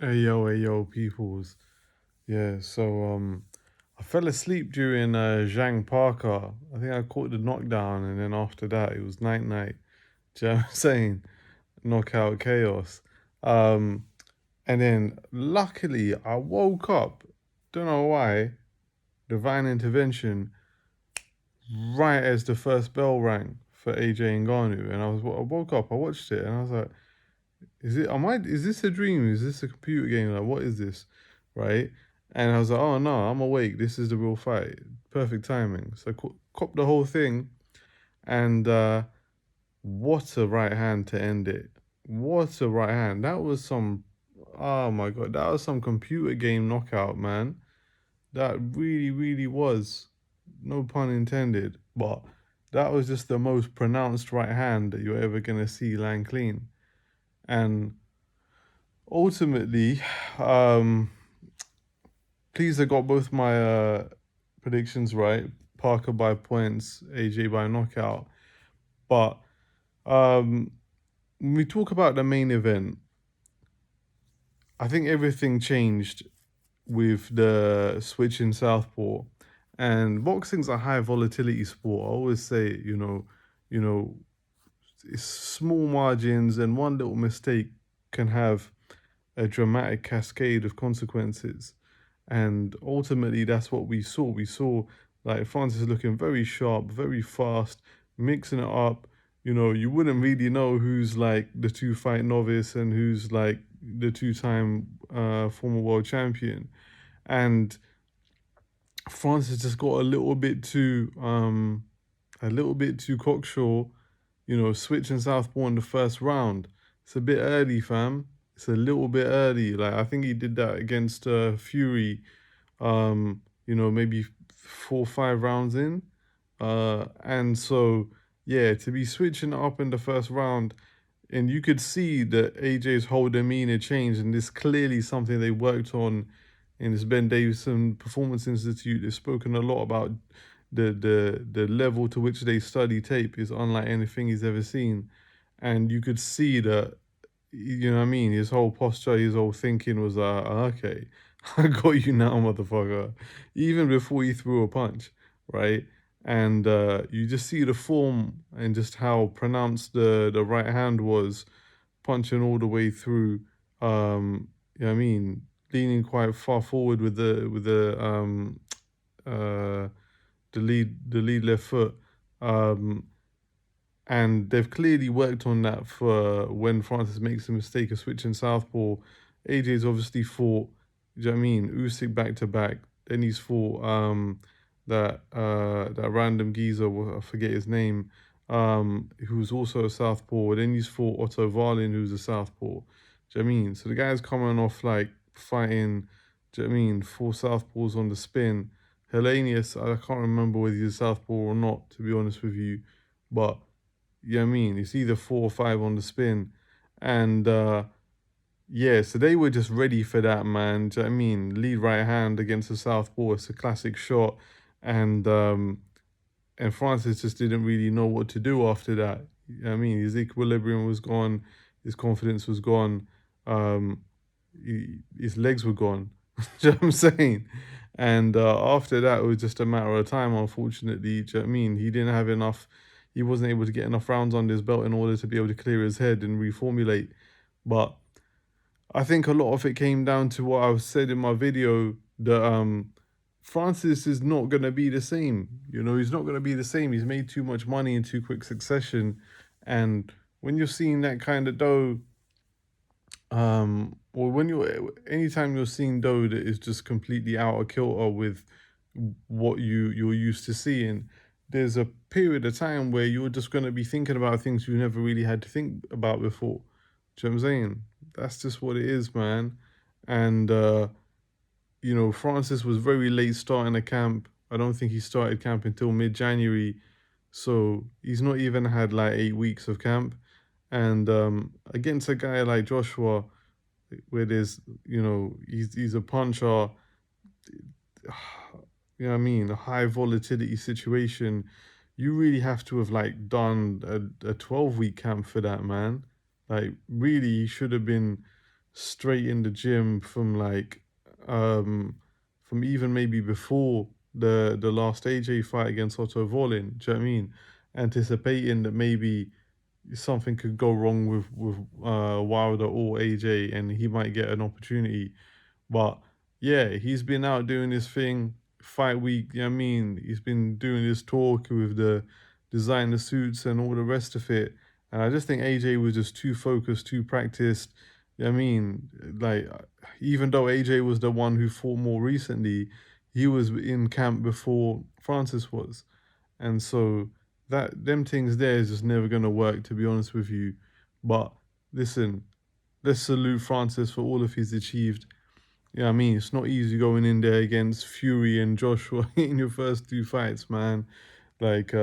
Hey yo, peoples. Yeah, I fell asleep during Zhang Parker. I think I caught the knockdown, and then after that, it was night night. Do you know what I'm saying? Knockout chaos. Um, and then luckily, I woke up. Don't know why. Divine intervention. Right as the first bell rang for AJ Ngannou, and I woke up. I watched it, and I was like, "Is it? Am I? Is this a dream? Is this a computer game? Like, what is this?" Right? And I was like, "Oh no, I'm awake. This is the real fight. Perfect timing." So cop the whole thing, and what a right hand to end it! What a right hand! That was some. Oh my god, that was some computer game knockout, man. That really was. No pun intended, but that was just the most pronounced right hand that you're ever gonna see land clean. And ultimately, um, pleased I got both my predictions right. Parker by points, AJ by knockout. But when we talk about the main event, I think everything changed with the switch in Southpaw. And boxing's a high volatility sport. I always say, you know, it's small margins, and one little mistake can have a dramatic cascade of consequences. And ultimately, that's what we saw. We saw like Francis looking very sharp, very fast, mixing it up. You wouldn't really know who's like the two fight novice and who's like the two-time former world champion. And Francis just got a little bit too cocksure, switching southpaw in the first round. It's a bit early, fam. It's a little bit early. Like I think he did that against Fury, maybe 4 or 5 rounds in. And so yeah, to be switching up in the first round, and you could see that AJ's whole demeanor changed, and this clearly something they worked on in this Ben Davison Performance Institute. They've spoken a lot about the level to which they study tape is unlike anything he's ever seen, and you could see that. You know what I mean? His whole posture, his whole thinking was, okay, I got you now, motherfucker. Even before he threw a punch, right? And you just see the form and just how pronounced the right hand was, punching all the way through. You know what I mean? Leaning quite far forward with uh, the lead left foot. Um, and they've clearly worked on that for when Francis makes the mistake of switching southpaw. AJ's obviously fought, do you know what I mean, Usyk back to back. Then he's fought that random geezer, I forget his name, who's also a southpaw. Then he's fought Otto Wallin, who's a southpaw. Do you know what I mean? So the guy's coming off like fighting, do you know what I mean, four southpaws on the spin. Hellenius, I can't remember whether he's a southpaw or not, to be honest with you, but you know what I mean? It's either 4 or 5 on the spin. And yeah, so they were just ready for that, man. Do you know what I mean? Lead right hand against the southpaw. It's a classic shot. And Francis just didn't really know what to do after that. You know what I mean? His equilibrium was gone, his confidence was gone, um, his legs were gone. Do you know what I'm saying? And after that, it was just a matter of time, unfortunately. Do you know what I mean? He wasn't able to get enough rounds under his belt in order to be able to clear his head and reformulate. But I think a lot of it came down to what I said in my video that Francis is not going to be the same. He's not going to be the same. He's made too much money in too quick succession. And when you're seeing that kind of dough, or anytime you're seeing dough that is just completely out of kilter with what you're used to seeing, there's a period of time where you're just going to be thinking about things you never really had to think about before. Do you know what I'm saying? That's just what it is, man. And Francis was very late starting the camp. I don't think he started camp until mid-January, so he's not even had like 8 weeks of camp. And against a guy like Joshua, where there's, he's a puncher, you know what I mean, a high volatility situation, you really have to have like done a 12-week camp for that, man. Like really, he should have been straight in the gym um from even maybe before the last AJ fight against Otto Wallin. Do you know what I mean? Anticipating that maybe something could go wrong with Wilder or AJ, and he might get an opportunity. But yeah, he's been out doing his thing, fight week. You know what I mean? He's been doing his talk with the designer suits and all the rest of it. And I just think AJ was just too focused, too practiced. You know what I mean? Like, even though AJ was the one who fought more recently, he was in camp before Francis was. And so that them things there is just never gonna work, to be honest with you. But listen, let's salute Francis for all of he's achieved. Yeah, I mean, it's not easy going in there against Fury and Joshua in your first two fights, man. Like,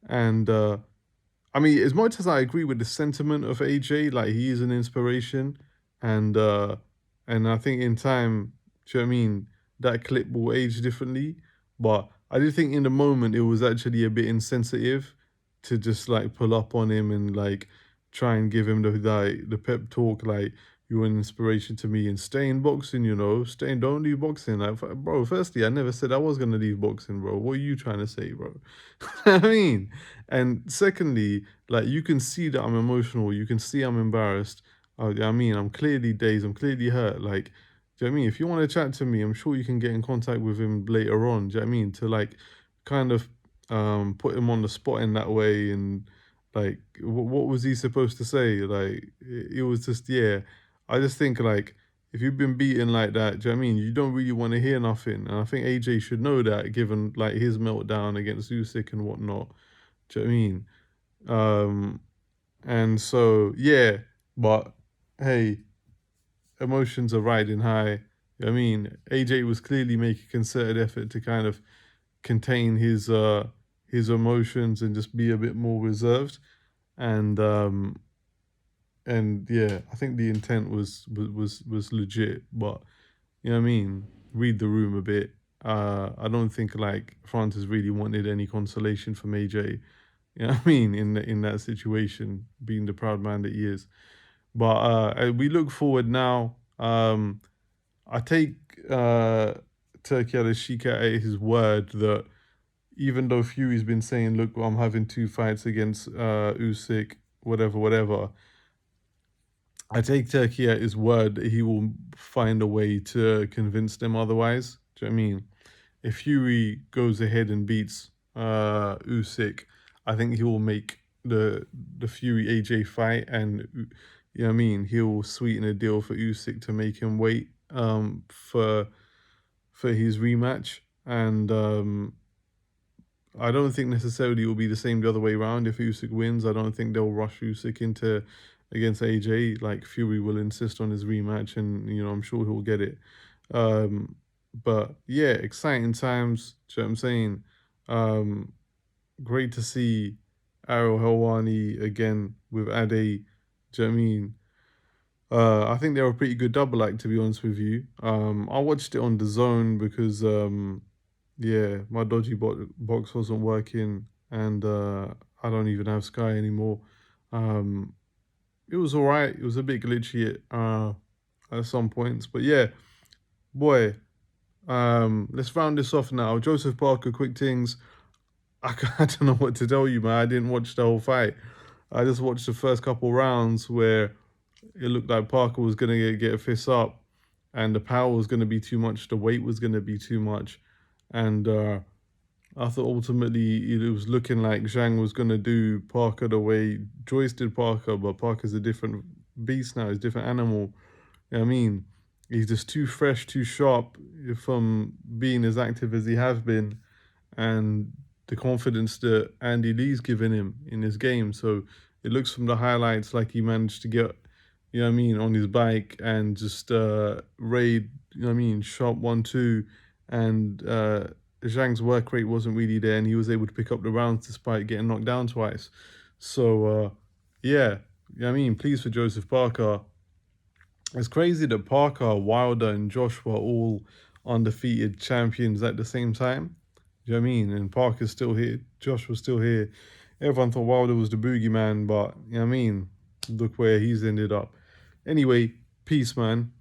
and I mean, as much as I agree with the sentiment of AJ, like he is an inspiration, and uh, and I think in time, do you know what I mean? That clip will age differently, but I do think in the moment it was actually a bit insensitive to just like pull up on him and like try and give him the pep talk, like you're an inspiration to me and stay in boxing, stay and don't leave boxing. Like, bro, firstly, I never said I was gonna leave boxing, bro. What are you trying to say, bro? I mean, and secondly, like you can see that I'm emotional. You can see I'm embarrassed. I mean, I'm clearly dazed. I'm clearly hurt. Like, do you know what I mean? If you want to chat to me, I'm sure you can get in contact with him later on. Do you know what I mean? To like, kind of, put him on the spot in that way. And like, what was he supposed to say? Like, it was just yeah. I just think like if you've been beaten like that, do you know what I mean? You don't really want to hear nothing. And I think AJ should know that, given like his meltdown against Usyk and whatnot. Do you know what I mean? Um, and so yeah, but hey, emotions are riding high. You know what I mean, AJ was clearly making a concerted effort to kind of contain his emotions and just be a bit more reserved. And yeah, I think the intent was legit, but you know what I mean? Read the room a bit. I don't think like Francis really wanted any consolation from AJ. You know what I mean? In that situation, being the proud man that he is. But we look forward now. I take Turkey Al-Sheikh at his word that even though Fury's been saying, "Look, I'm having two fights against Usyk, whatever, whatever," I take Turkey at his word that he will find a way to convince them otherwise. Do you know what I mean? If Fury goes ahead and beats Usyk, I think he will make the Fury AJ fight, and you know what I mean. He'll sweeten a deal for Usyk to make him wait for his rematch, and I don't think necessarily it will be the same the other way around. If Usyk wins, I don't think they'll rush Usyk into against AJ. Like Fury will insist on his rematch, and I'm sure he'll get it. Um, but yeah, exciting times. Do you know what I'm saying? Um, Great to see Ariel Helwani again with Ade. Do you know what I mean? I think they were a pretty good double act, to be honest with you. I watched it on the Zone because yeah, my dodgy box wasn't working, and I don't even have Sky anymore. Um, it was all right. It was a bit glitchy at some points, but yeah, boy. Let's round this off now. Joseph Parker, quick things. I don't know what to tell you, man. I didn't watch the whole fight. I just watched the first couple rounds where it looked like Parker was gonna get a fist up, and the power was gonna be too much. The weight was gonna be too much, and I thought ultimately it was looking like Zhang was gonna do Parker the way Joyce did Parker, but Parker's a different beast now. He's a different animal. You know what I mean, he's just too fresh, too sharp from being as active as he has been, and the confidence that Andy Lee's given him in his game. So it looks from the highlights like he managed to get, you know what I mean, on his bike and just raid, you know what I mean, sharp 1-2. And Zhang's work rate wasn't really there, and he was able to pick up the rounds despite getting knocked down twice. So, yeah, you know what I mean, pleased for Joseph Parker. It's crazy that Parker, Wilder, and Josh were all undefeated champions at the same time. Do you know what I mean? And Parker's still here. Josh was still here. Everyone thought Wilder was the boogeyman, but you know what I mean? Look where he's ended up. Anyway, Peace, man.